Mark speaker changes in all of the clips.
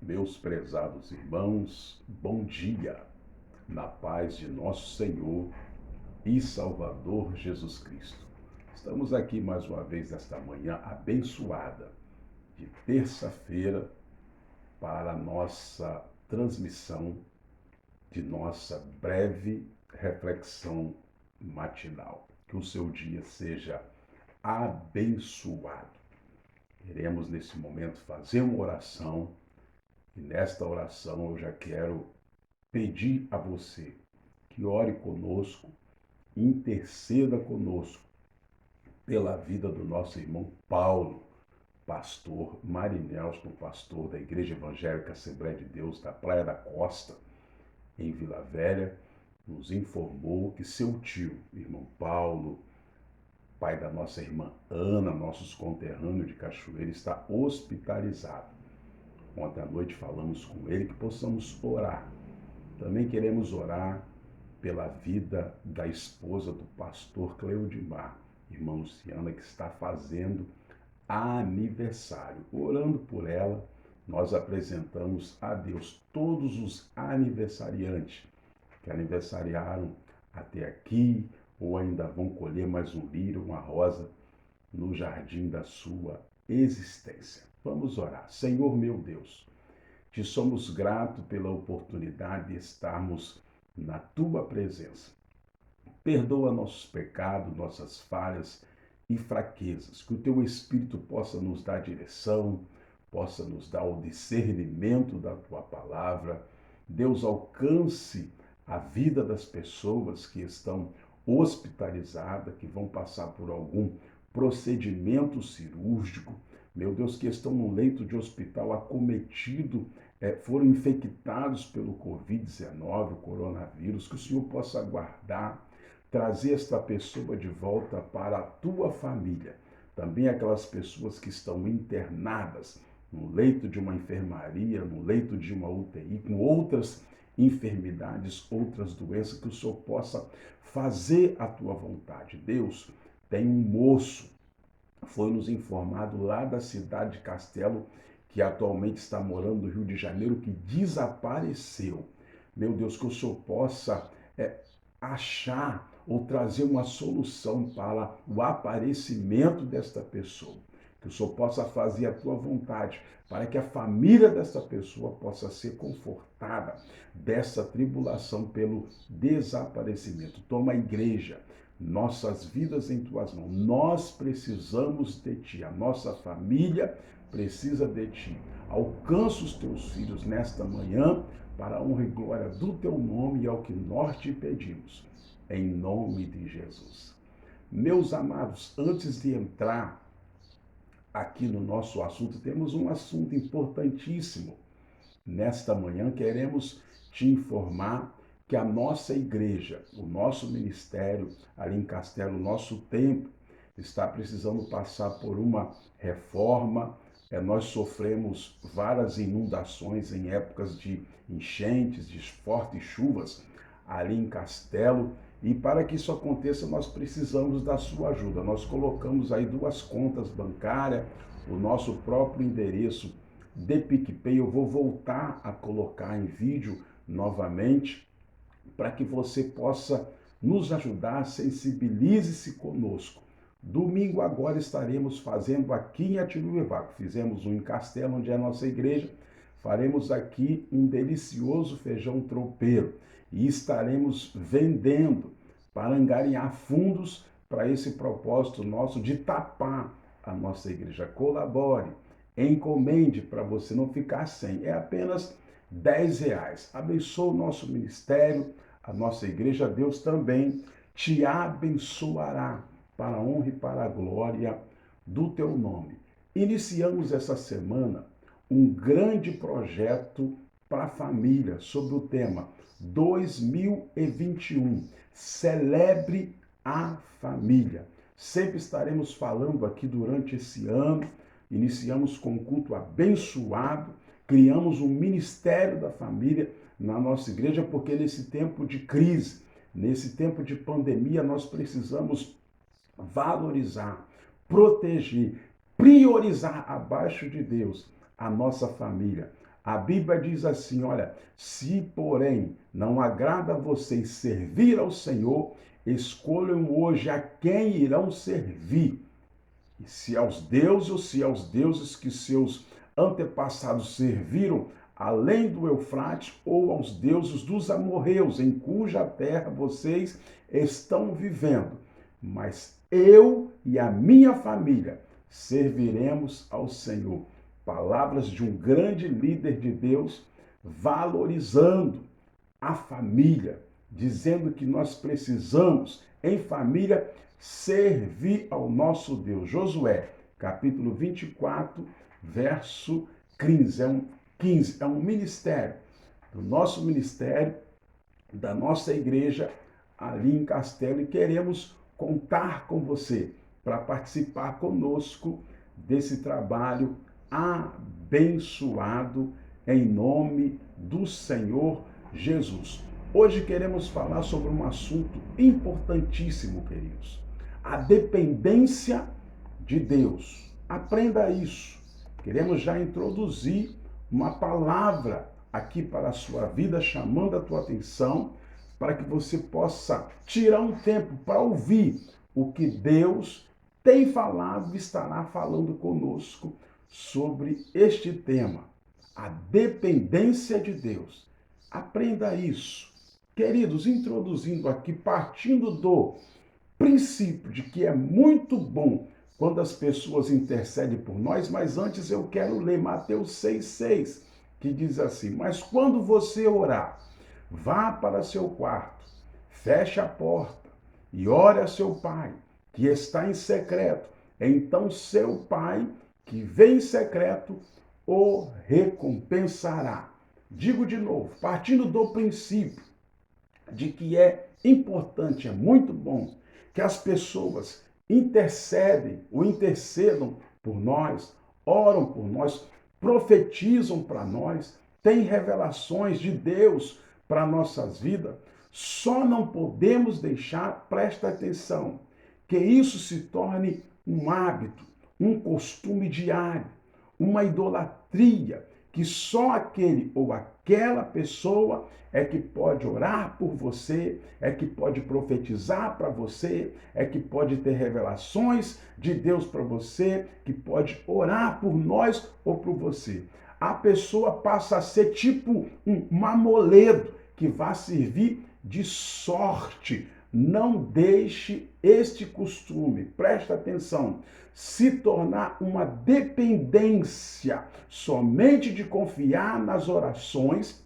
Speaker 1: Meus prezados irmãos, bom dia, na paz de nosso Senhor e Salvador Jesus Cristo. Estamos aqui mais uma vez nesta manhã abençoada de terça-feira para a nossa transmissão de nossa breve reflexão matinal. Que o seu dia seja abençoado. Queremos nesse momento fazer uma oração. E nesta oração eu já quero pedir a você que ore conosco, interceda conosco pela vida do nosso irmão Paulo, pastor Marinelston, pastor da Igreja Evangélica Assembleia de Deus da Praia da Costa, em Vila Velha, nos informou que seu tio, irmão Paulo, pai da nossa irmã Ana, nossos conterrâneos de Cachoeira, está hospitalizado. Ontem à noite falamos com ele que possamos orar. Também queremos orar pela vida da esposa do pastor Cleudimar, irmã Luciana, que está fazendo aniversário. Orando por ela, nós apresentamos a Deus todos os aniversariantes que aniversariaram até aqui ou ainda vão colher mais um lírio, uma rosa no jardim da sua existência. Vamos orar. Senhor meu Deus, te somos gratos pela oportunidade de estarmos na tua presença. Perdoa nossos pecados, nossas falhas e fraquezas. Que o teu Espírito possa nos dar direção, possa nos dar o discernimento da tua palavra. Deus, alcance a vida das pessoas que estão hospitalizadas, que vão passar por algum procedimento cirúrgico. Meu Deus, que estão no leito de hospital acometido, foram infectados pelo Covid-19, o coronavírus, que o Senhor possa guardar, trazer esta pessoa de volta para a tua família. Também aquelas pessoas que estão internadas no leito de uma enfermaria, no leito de uma UTI, com outras enfermidades, outras doenças, que o Senhor possa fazer a tua vontade. Deus, tem um moço, foi nos informado lá da cidade de Castelo, que atualmente está morando no Rio de Janeiro, que desapareceu. Meu Deus, que o Senhor possa achar ou trazer uma solução para o aparecimento desta pessoa. Que o Senhor possa fazer a tua vontade, para que a família dessa pessoa possa ser confortada dessa tribulação pelo desaparecimento. Toma a igreja, nossas vidas em tuas mãos. Nós precisamos de ti, a nossa família precisa de ti. Alcança os teus filhos nesta manhã para a honra e glória do teu nome, e ao que nós te pedimos, em nome de Jesus. Meus amados, antes de entrar aqui no nosso assunto, temos um assunto importantíssimo. Nesta manhã queremos te informar que a nossa igreja, o nosso ministério ali em Castelo, o nosso templo, está precisando passar por uma reforma. Nós sofremos várias inundações em épocas de enchentes, de fortes chuvas ali em Castelo, e para que isso aconteça nós precisamos da sua ajuda. Nós colocamos aí 2 contas bancárias, o nosso próprio endereço de PicPay. Eu vou voltar a colocar em vídeo novamente, para que você possa nos ajudar, sensibilize-se conosco. Domingo agora estaremos fazendo aqui em Atiruevaca. Fizemos um em Castelo, onde é a nossa igreja. Faremos aqui um delicioso feijão tropeiro e estaremos vendendo para angariar fundos para esse propósito nosso de tapar a nossa igreja. Colabore, encomende para você não ficar sem. É apenas R$10. Abençoa o nosso ministério, a nossa igreja. Deus também te abençoará para a honra e para a glória do teu nome. Iniciamos essa semana um grande projeto para a família sobre o tema 2021. Celebre a família. Sempre estaremos falando aqui durante esse ano. Iniciamos com um culto abençoado, criamos um ministério da família na nossa igreja, porque nesse tempo de crise, nesse tempo de pandemia, nós precisamos valorizar, proteger, priorizar abaixo de Deus a nossa família, A Bíblia diz assim, olha, se porém não agrada a vocês servir ao Senhor, escolham hoje a quem irão servir. E se aos deuses ou se aos deuses que seus antepassados serviram, além do Eufrates, ou aos deuses dos amorreus, em cuja terra vocês estão vivendo. Mas eu e a minha família serviremos ao Senhor. Palavras de um grande líder de Deus, valorizando a família, dizendo que nós precisamos, em família, servir ao nosso Deus. Josué, capítulo 24, verso 15. É um ministério, do nosso ministério, da nossa igreja, ali em Castelo, e queremos contar com você para participar conosco desse trabalho abençoado em nome do Senhor Jesus. Hoje queremos falar sobre um assunto importantíssimo, queridos. A dependência de Deus. Aprenda isso. Queremos já introduzir uma palavra aqui para a sua vida, chamando a tua atenção, para que você possa tirar um tempo para ouvir o que Deus tem falado e estará falando conosco sobre este tema, a dependência de Deus. Aprenda isso. Queridos, introduzindo aqui, partindo do princípio de que é muito bom quando as pessoas intercedem por nós, mas antes eu quero ler Mateus 6,6, que diz assim, mas quando você orar, vá para seu quarto, feche a porta e ore a seu pai, que está em secreto. Então seu pai, que vem em secreto, o recompensará. Digo de novo, partindo do princípio de que é importante, é muito bom que as pessoas intercedam por nós, oram por nós, profetizam para nós, têm revelações de Deus para nossas vidas. Só não podemos deixar, presta atenção, que isso se torne um hábito, um costume diário, uma idolatria, que só aquele ou aquela pessoa é que pode orar por você, é que pode profetizar para você, é que pode ter revelações de Deus para você, que pode orar por nós ou por você. A pessoa passa a ser tipo um amuleto que vai servir de sorte. Não deixe este costume, presta atenção, se tornar uma dependência somente de confiar nas orações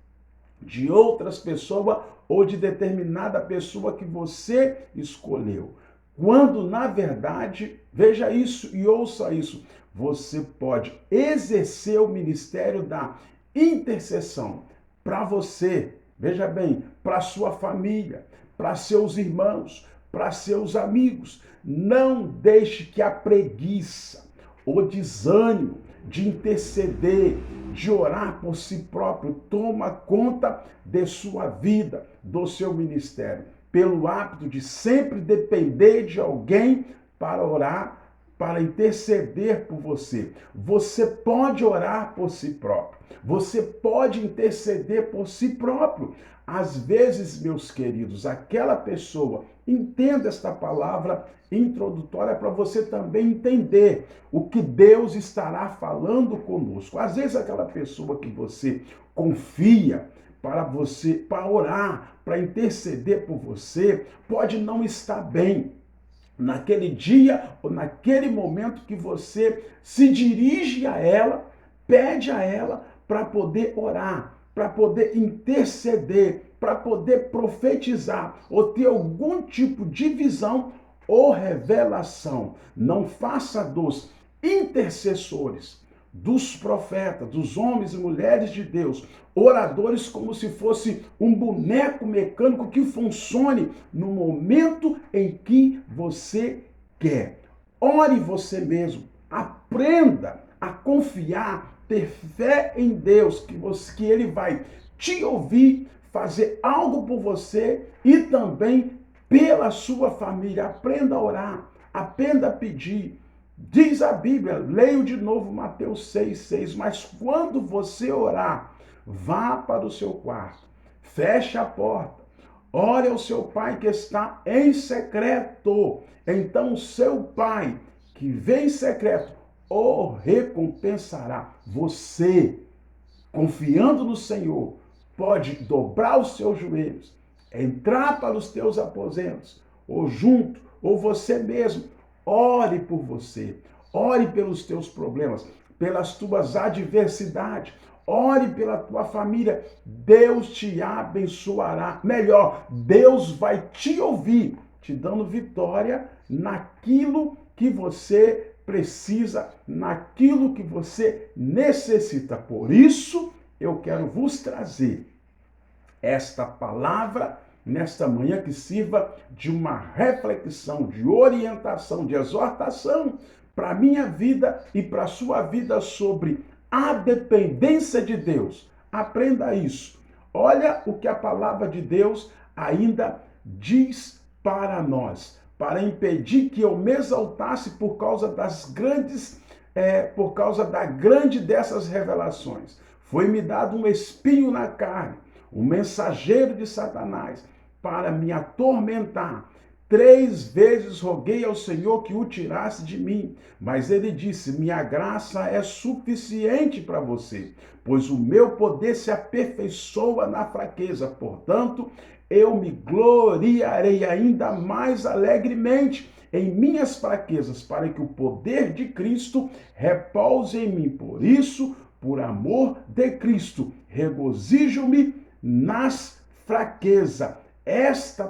Speaker 1: de outras pessoas ou de determinada pessoa que você escolheu. Quando, na verdade, veja isso e ouça isso, você pode exercer o ministério da intercessão para você, veja bem, para sua família, para seus irmãos, para seus amigos. Não deixe que a preguiça, o desânimo de interceder, de orar por si próprio, toma conta de sua vida, do seu ministério, pelo hábito de sempre depender de alguém para orar, para interceder por você. Você pode orar por si próprio. Você pode interceder por si próprio. Às vezes, meus queridos, aquela pessoa, entenda esta palavra introdutória para você também entender o que Deus estará falando conosco. Às vezes, aquela pessoa que você confia para orar, para interceder por você, pode não estar bem naquele dia ou naquele momento que você se dirige a ela, pede a ela para poder orar, para poder interceder, para poder profetizar ou ter algum tipo de visão ou revelação. Não faça dos intercessores, dos profetas, dos homens e mulheres de Deus, oradores como se fosse um boneco mecânico que funcione no momento em que você quer. Ore você mesmo, aprenda a confiar, ter fé em Deus, que Ele vai te ouvir, fazer algo por você e também pela sua família. Aprenda a orar, aprenda a pedir. Diz a Bíblia, leio de novo Mateus 6,6, mas quando você orar, vá para o seu quarto, feche a porta, ore ao seu pai que está em secreto. Então o seu pai, que vem em secreto, o recompensará. Você, confiando no Senhor, pode dobrar os seus joelhos, entrar para os teus aposentos, ou junto, ou você mesmo, ore por você, ore pelos teus problemas, pelas tuas adversidades, ore pela tua família. Deus te abençoará. Melhor, Deus vai te ouvir, te dando vitória naquilo que você precisa, naquilo que você necessita. Por isso, eu quero vos trazer esta palavra nesta manhã que sirva de uma reflexão, de orientação, de exortação para a minha vida e para a sua vida sobre a dependência de Deus. Aprenda isso. Olha o que a palavra de Deus ainda diz para nós, para impedir que eu me exaltasse por causa por causa da grande dessas revelações. Foi-me dado um espinho na carne, um mensageiro de Satanás, para me atormentar. 3 vezes roguei ao Senhor que o tirasse de mim, mas ele disse: minha graça é suficiente para você, pois o meu poder se aperfeiçoa na fraqueza. Portanto, eu me gloriarei ainda mais alegremente em minhas fraquezas, para que o poder de Cristo repouse em mim. Por isso, por amor de Cristo, regozijo-me nas fraquezas. Esta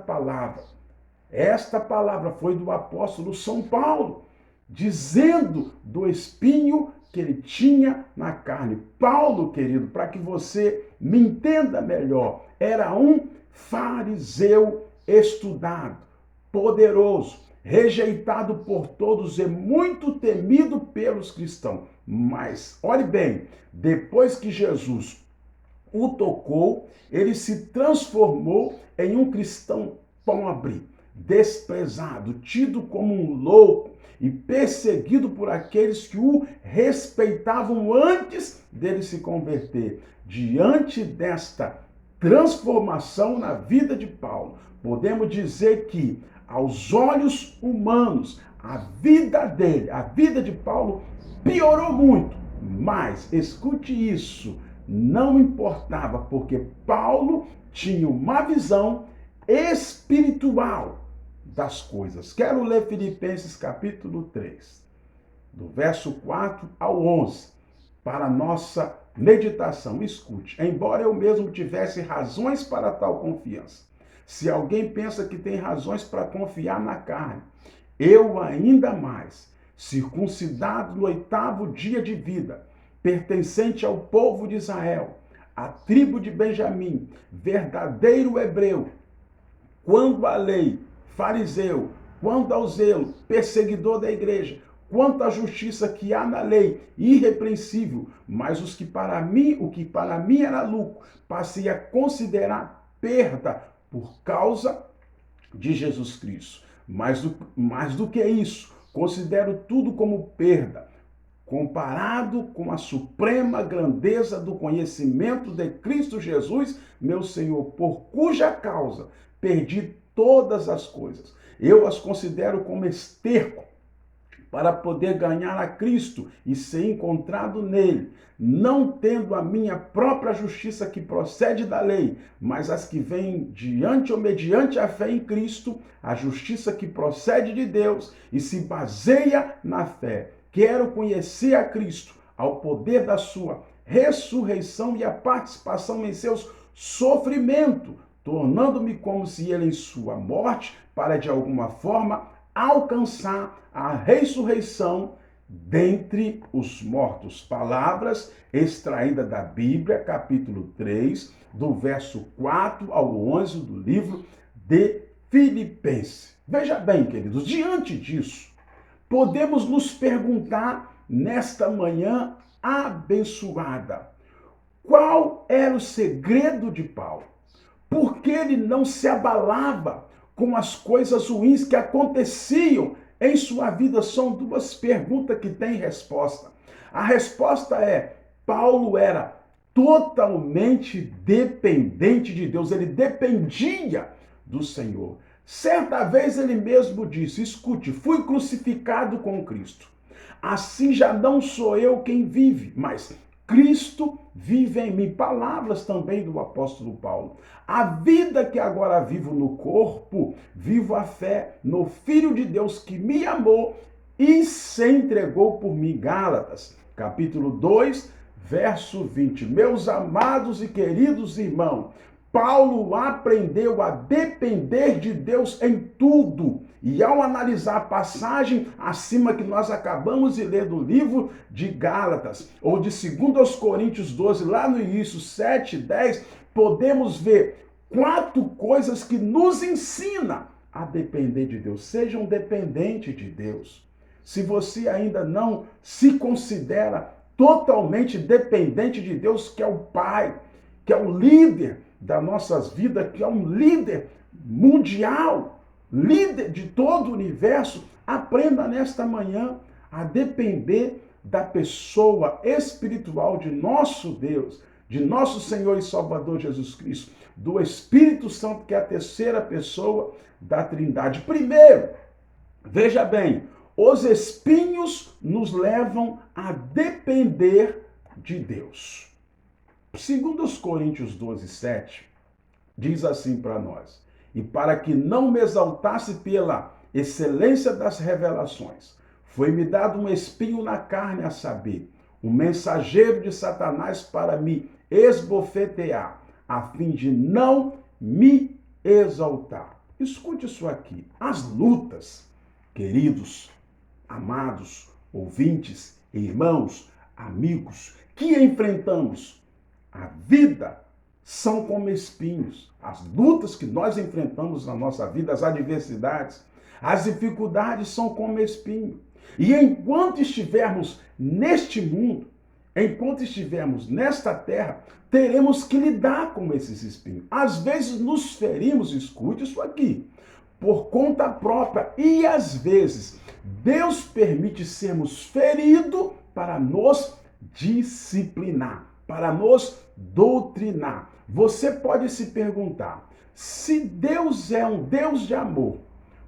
Speaker 1: palavra foi do apóstolo São Paulo, dizendo do espinho que ele tinha na carne. Paulo, querido, para que você me entenda melhor, era um fariseu estudado, poderoso, rejeitado por todos e muito temido pelos cristãos. Mas, olhe bem, depois que Jesus o tocou, ele se transformou em um cristão pobre, desprezado, tido como um louco e perseguido por aqueles que o respeitavam antes dele se converter. Diante desta transformação na vida de Paulo, podemos dizer que, aos olhos humanos, a vida dele, a vida de Paulo, piorou muito. Mas, escute isso, não importava, porque Paulo tinha uma visão espiritual das coisas. Quero ler Filipenses capítulo 3, do verso 4 ao 11, para a nossa meditação. Escute, embora eu mesmo tivesse razões para tal confiança, se alguém pensa que tem razões para confiar na carne, eu ainda mais, circuncidado no 8º dia de vida, pertencente ao povo de Israel, à tribo de Benjamim, verdadeiro hebreu, quando à lei, fariseu, quando ao zelo, perseguidor da igreja, quanto à justiça que há na lei, irrepreensível, mas o que para mim era lucro, passei a considerar perda por causa de Jesus Cristo. Mais do que isso, considero tudo como perda, comparado com a suprema grandeza do conhecimento de Cristo Jesus, meu Senhor, por cuja causa perdi todas as coisas. Eu as considero como esterco para poder ganhar a Cristo e ser encontrado nele, não tendo a minha própria justiça que procede da lei, mas as que vêm diante ou mediante a fé em Cristo, a justiça que procede de Deus e se baseia na fé. Quero conhecer a Cristo, ao poder da sua ressurreição e a participação em seus sofrimentos, tornando-me como se ele em sua morte, para de alguma forma alcançar a ressurreição dentre os mortos. Palavras extraídas da Bíblia, capítulo 3, do verso 4 ao 11 do livro de Filipenses. Veja bem, queridos, diante disso, podemos nos perguntar nesta manhã abençoada, qual era o segredo de Paulo? Por que ele não se abalava com as coisas ruins que aconteciam em sua vida são duas perguntas que têm resposta. A resposta é: Paulo era totalmente dependente de Deus, ele dependia do Senhor. Certa vez ele mesmo disse: escute, fui crucificado com Cristo. Assim já não sou eu quem vive, mas Cristo vive em mim. Palavras também do apóstolo Paulo. A vida que agora vivo no corpo, vivo a fé no Filho de Deus que me amou e se entregou por mim. Gálatas, capítulo 2, verso 20. Meus amados e queridos irmãos, Paulo aprendeu a depender de Deus em tudo. E ao analisar a passagem acima que nós acabamos de ler do livro de Gálatas, ou de 2 Coríntios 12, lá no início, 7, 10, podemos ver 4 coisas que nos ensinam a depender de Deus. Sejam dependentes de Deus. Se você ainda não se considera totalmente dependente de Deus, que é o Pai, que é o líder das nossas vidas, que é um líder mundial, líder de todo o universo, aprenda nesta manhã a depender da pessoa espiritual de nosso Deus, de nosso Senhor e Salvador Jesus Cristo, do Espírito Santo, que é a terceira pessoa da Trindade. Primeiro, veja bem, os espinhos nos levam a depender de Deus. 2 Coríntios 12, 7, diz assim para nós: e para que não me exaltasse pela excelência das revelações, foi-me dado um espinho na carne, a saber, um mensageiro de Satanás para me esbofetear, a fim de não me exaltar. Escute isso aqui. As lutas, queridos, amados, ouvintes, irmãos, amigos, que enfrentamos a vida são como espinhos. As lutas que nós enfrentamos na nossa vida, as adversidades, as dificuldades são como espinho. E enquanto estivermos neste mundo, enquanto estivermos nesta terra, teremos que lidar com esses espinhos. Às vezes nos ferimos, escute isso aqui, por conta própria. E às vezes Deus permite sermos feridos para nos disciplinar, para nos doutrinar. Você pode se perguntar, se Deus é um Deus de amor,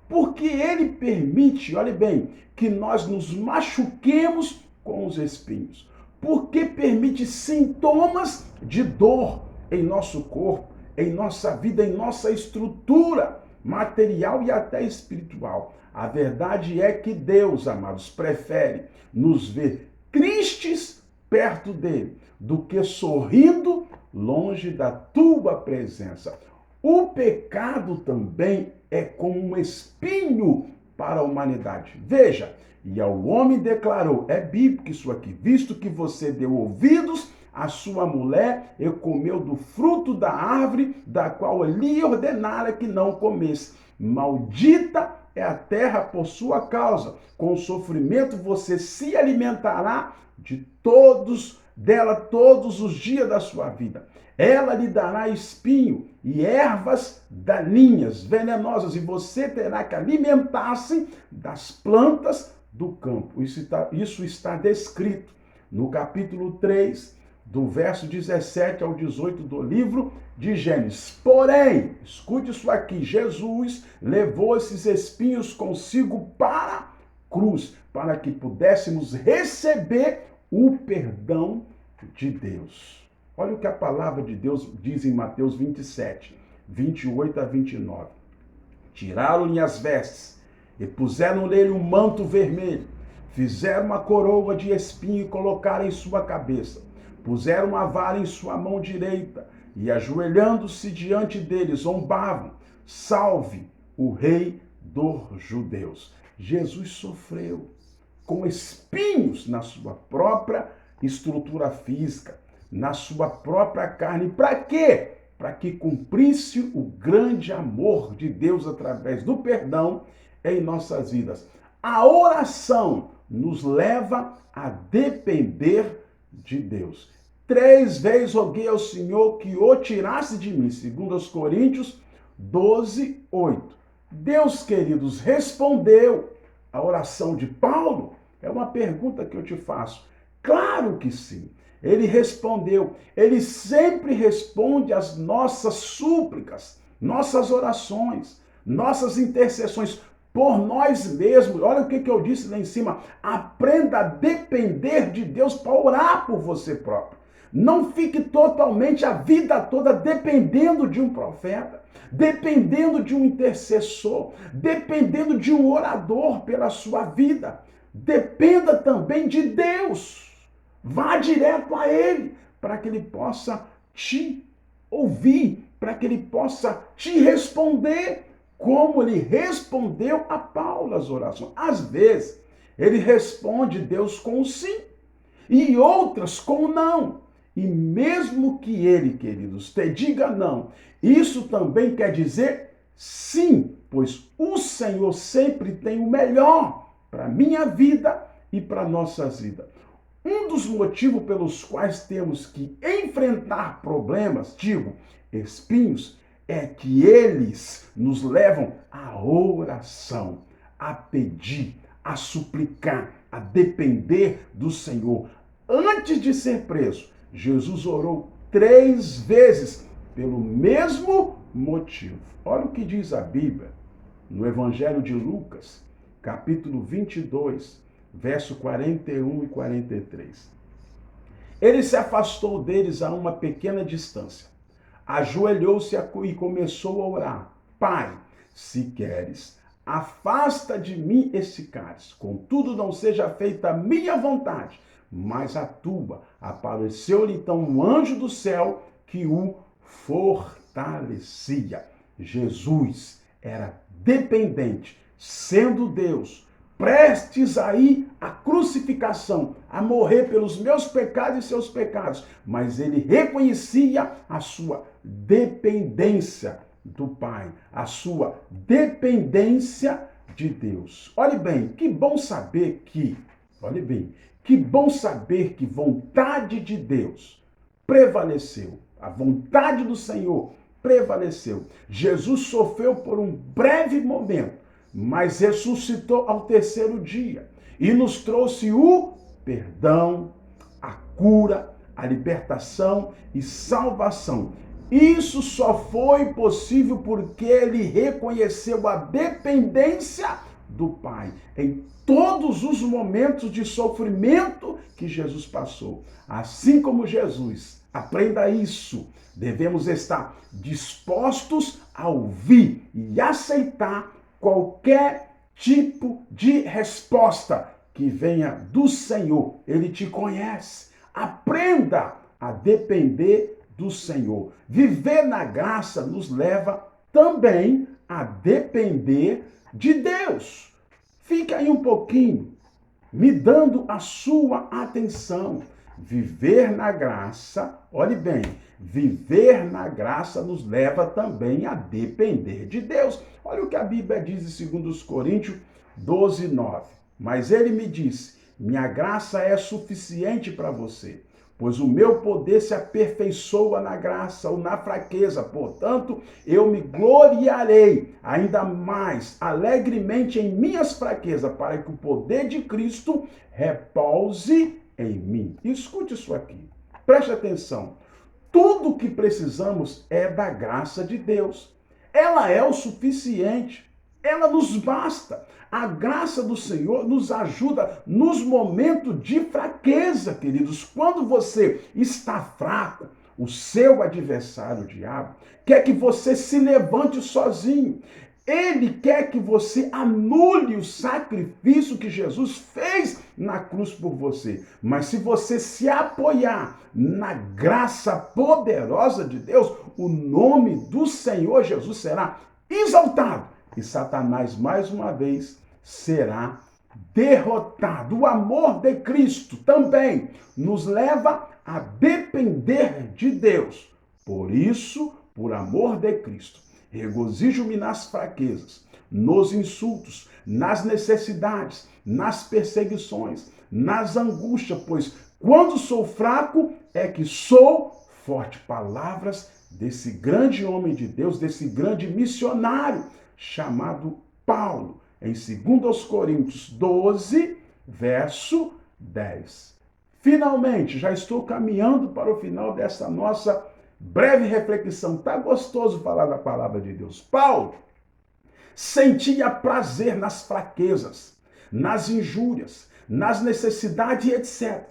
Speaker 1: por que Ele permite, olhe bem, que nós nos machuquemos com os espinhos? Por que permite sintomas de dor em nosso corpo, em nossa vida, em nossa estrutura material e até espiritual? A verdade é que Deus, amados, prefere nos ver tristes perto dele do que sorrindo longe da tua presença. O pecado também é como um espinho para a humanidade. Veja, e ao homem declarou, é bíblico isso aqui, visto que você deu ouvidos à sua mulher e comeu do fruto da árvore da qual lhe ordenara que não comesse. Maldita é a terra por sua causa. Com sofrimento você se alimentará dela todos os dias da sua vida. Ela lhe dará espinho e ervas daninhas, venenosas, e você terá que alimentar-se das plantas do campo. Isso está descrito no capítulo 3, do verso 17 ao 18 do livro de Gênesis. Porém, escute isso aqui, Jesus levou esses espinhos consigo para a cruz, para que pudéssemos receber o perdão de Deus. Olha o que a palavra de Deus diz em Mateus 27, 28 a 29. Tiraram-lhe as vestes e puseram nele um manto vermelho. Fizeram uma coroa de espinho e colocaram em sua cabeça. Puseram uma vara em sua mão direita e, ajoelhando-se diante dele, zombavam: salve o rei dos judeus. Jesus sofreu com espinhos na sua própria estrutura física, na sua própria carne. Para quê? Para que cumprisse o grande amor de Deus através do perdão em nossas vidas. A oração nos leva a depender de Deus. 3 vezes roguei ao Senhor que o tirasse de mim. 2 Coríntios 12, 8. Deus, queridos, respondeu a oração de Paulo? É uma pergunta que eu te faço. Claro que sim. Ele respondeu. Ele sempre responde às nossas súplicas, nossas orações, nossas intercessões por nós mesmos. Olha o que eu disse lá em cima. Aprenda a depender de Deus para orar por você próprio. Não fique totalmente a vida toda dependendo de um profeta, dependendo de um intercessor, dependendo de um orador pela sua vida. Dependa também de Deus. Vá direto a Ele para que Ele possa te ouvir, para que Ele possa te responder como Ele respondeu a Paulo as orações. Às vezes, Ele responde Deus com sim e outras com não. E mesmo que Ele, queridos, te diga não, isso também quer dizer sim, pois o Senhor sempre tem o melhor para a minha vida e para a nossa vida. Um dos motivos pelos quais temos que enfrentar problemas, espinhos, é que eles nos levam à oração, a pedir, a suplicar, a depender do Senhor. Antes de ser preso, Jesus orou 3 vezes pelo mesmo motivo. Olha o que diz a Bíblia no Evangelho de Lucas, capítulo 22, verso 41 e 43. Ele se afastou deles a uma pequena distância, ajoelhou-se e começou a orar. Pai, se queres, afasta de mim esse cálice, contudo não seja feita a minha vontade, mas a tua. Apareceu-lhe então um anjo do céu que o fortalecia. Jesus era dependente, sendo Deus, prestes a ir à crucificação, a morrer pelos meus pecados e seus pecados, mas ele reconhecia a sua dependência do Pai, a sua dependência de Deus. Olhe bem, que bom saber que vontade de Deus prevaleceu, a vontade do Senhor prevaleceu. Jesus sofreu por um breve momento, mas ressuscitou ao 3º dia e nos trouxe o perdão, a cura, a libertação e salvação. Isso só foi possível porque ele reconheceu a dependência do Pai em todos os momentos de sofrimento que Jesus passou. Assim como Jesus, aprenda isso, devemos estar dispostos a ouvir e aceitar qualquer tipo de resposta que venha do Senhor. Ele te conhece. Aprenda a depender do Senhor. Viver na graça nos leva também a depender de Deus. Fica aí um pouquinho, me dando a sua atenção. Viver na graça, olhe bem, viver na graça nos leva também a depender de Deus. Olha o que a Bíblia diz em 2 Coríntios 12, 9. Mas ele me disse, minha graça é suficiente para você, pois o meu poder se aperfeiçoa na graça ou na fraqueza. Portanto, eu me gloriarei ainda mais alegremente em minhas fraquezas, para que o poder de Cristo repouse em mim. Escute isso aqui. Preste atenção. Tudo que precisamos é da graça de Deus. Ela é o suficiente. Ela nos basta. A graça do Senhor nos ajuda nos momentos de fraqueza, queridos. Quando você está fraco, o seu adversário, o diabo, quer que você se levante sozinho. Ele quer que você anule o sacrifício que Jesus fez na cruz por você. Mas se você se apoiar na graça poderosa de Deus, o nome do Senhor Jesus será exaltado. E Satanás, mais uma vez, será derrotado. O amor de Cristo também nos leva a depender de Deus. Por isso, por amor de Cristo, regozijo-me nas fraquezas, nos insultos, nas necessidades, nas perseguições, nas angústias, pois quando sou fraco é que sou forte. Palavras desse grande homem de Deus, desse grande missionário chamado Paulo. em 2 Coríntios 12, verso 10. Finalmente, já estou caminhando para o final dessa nossa breve reflexão. Tá gostoso falar da palavra de Deus. Paulo sentia prazer nas fraquezas, nas injúrias, nas necessidades, etc.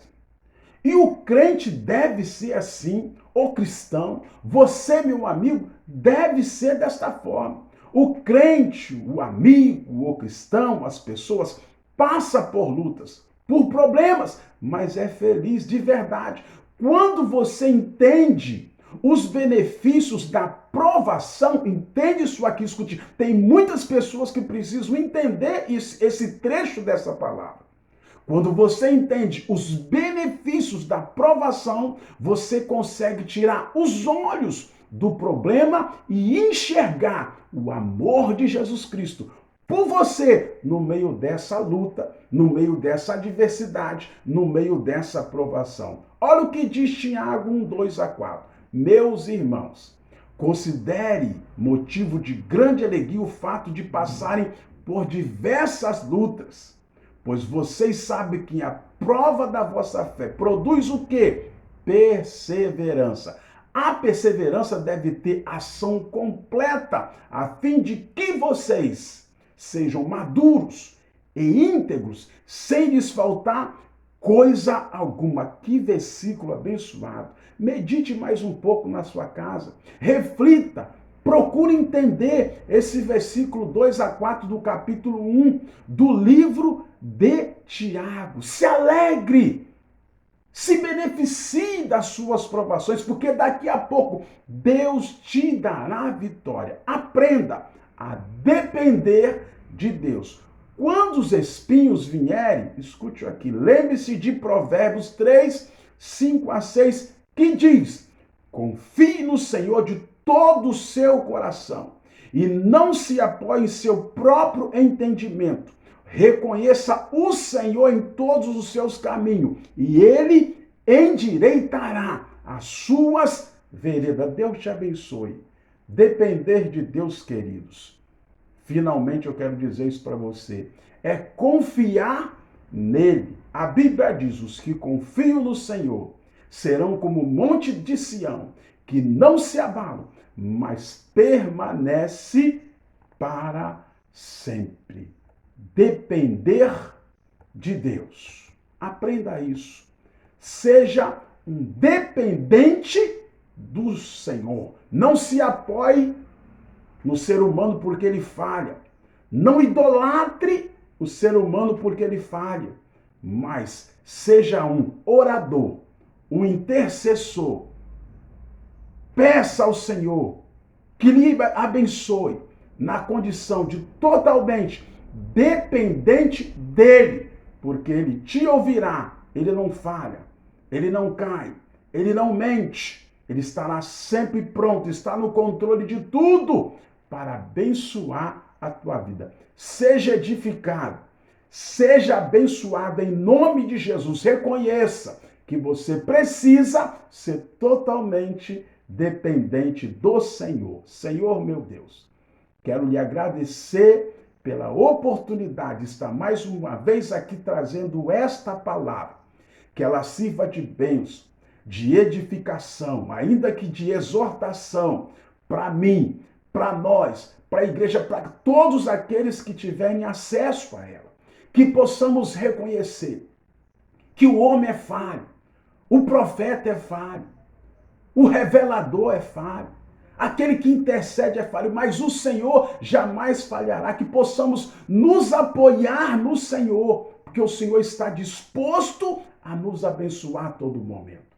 Speaker 1: E o crente deve ser assim, o cristão, você, meu amigo, deve ser desta forma. O crente, o amigo, o cristão, as pessoas, passa por lutas, por problemas, mas é feliz de verdade. Quando você entende os benefícios da provação, entende isso aqui, escute. Tem muitas pessoas que precisam entender esse trecho dessa palavra. Quando você entende os benefícios da provação, você consegue tirar os olhos do problema e enxergar o amor de Jesus Cristo por você no meio dessa luta, no meio dessa adversidade, no meio dessa provação. Olha o que diz Tiago 1, 2 a 4. Meus irmãos, considere motivo de grande alegria o fato de passarem por diversas lutas, pois vocês sabem que a prova da vossa fé produz o quê? Perseverança. A perseverança deve ter ação completa, a fim de que vocês sejam maduros e íntegros, sem lhes faltar coisa alguma. Que versículo abençoado. Medite mais um pouco na sua casa. Reflita. Procure entender esse versículo 2 a 4 do capítulo 1 do livro de Tiago. Se alegre. Se beneficie das suas provações, porque daqui a pouco Deus te dará a vitória. Aprenda a depender de Deus. Quando os espinhos vierem, escute aqui, lembre-se de Provérbios 3, 5 a 6, que diz: confie no Senhor de todo o seu coração e não se apoie em seu próprio entendimento. Reconheça o Senhor em todos os seus caminhos e Ele endireitará as suas veredas. Deus te abençoe. Depender de Deus, queridos. Finalmente eu quero dizer isso para você. É confiar nele. A Bíblia diz: os que confiam no Senhor serão como o monte de Sião, que não se abalam, mas permanece para sempre. Depender de Deus. Aprenda isso. Seja um dependente do Senhor. Não se apoie no ser humano porque ele falha. Não idolatre o ser humano porque ele falha. Mas seja um orador, um intercessor. Peça ao Senhor que lhe abençoe na condição de totalmente dependente dele, porque ele te ouvirá, ele não falha, ele não cai, ele não mente, ele estará sempre pronto, está no controle de tudo para abençoar a tua vida. Seja edificado, seja abençoado em nome de Jesus. Reconheça que você precisa ser totalmente dependente do Senhor. Senhor, meu Deus, quero lhe agradecer pela oportunidade de estar mais uma vez aqui trazendo esta palavra, que ela sirva de bênção, de edificação, ainda que de exortação, para mim, para nós, para a igreja, para todos aqueles que tiverem acesso a ela. Que possamos reconhecer que o homem é falho, o profeta é falho, o revelador é falho, aquele que intercede é falho, mas o Senhor jamais falhará. Que possamos nos apoiar no Senhor, porque o Senhor está disposto a nos abençoar a todo momento.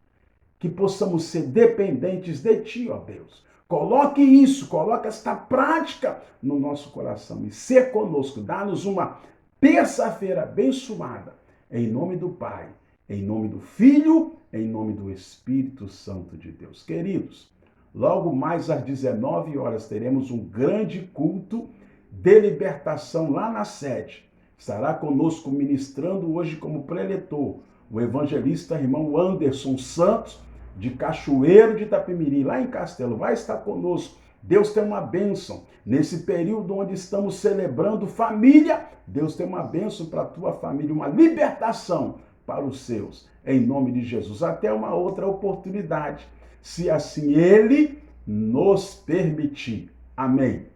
Speaker 1: Que possamos ser dependentes de Ti, ó Deus. Coloque isso, coloque esta prática no nosso coração e ser conosco. Dá-nos uma terça-feira abençoada. Em nome do Pai, em nome do Filho, em nome do Espírito Santo de Deus. Queridos, logo mais às 19 horas teremos um grande culto de libertação lá na sede. Estará conosco ministrando hoje como preletor o evangelista irmão Anderson Santos, de Cachoeiro de Itapemirim, lá em Castelo. Vai estar conosco Deus tem uma bênção. Nesse período onde estamos celebrando família, Deus tem uma bênção para a tua família, uma libertação para os seus, em nome de Jesus. Até uma outra oportunidade, se assim Ele nos permitir. Amém.